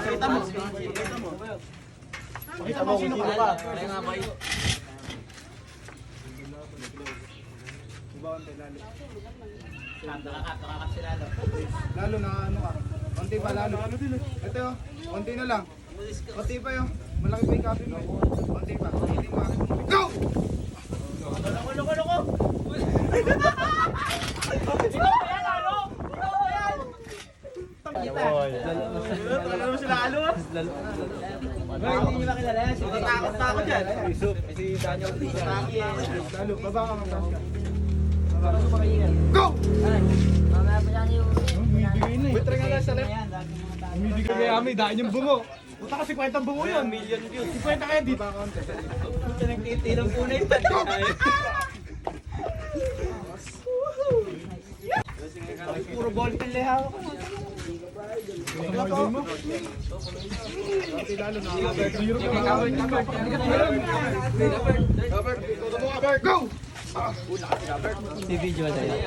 Kita mo. Kita mo sino ka. Kaya nga ba yun? Nakakat si Lalo. Lalo na ano ka. Konti pa lalo. Ito yun. Konti na lang. Konti pa yun. Malaki pa yung copy mo. Konti pa. Konti pa. Go! Loko! Ikaw ba yan, Lalo? Ikaw ba yan? Tangkita. Lalo sila, Lalo? Hindi nyo ba kilala yan? Takot na ako dyan. Si Daniel. Lalo, baba ka ng taas ka. Go! Mamaya pa yan yung... Bumibigay na eh. Butre nga lang sa left. Bumibigay kay Ami. Daan yung bungo. Puta ka 50 ang bungo yun. Million views. 50 kaya di ba konti? Nagtitirang po na yung puro ball pin leha ako. Konti lalo na. Zero ka. Go! Si video na yun.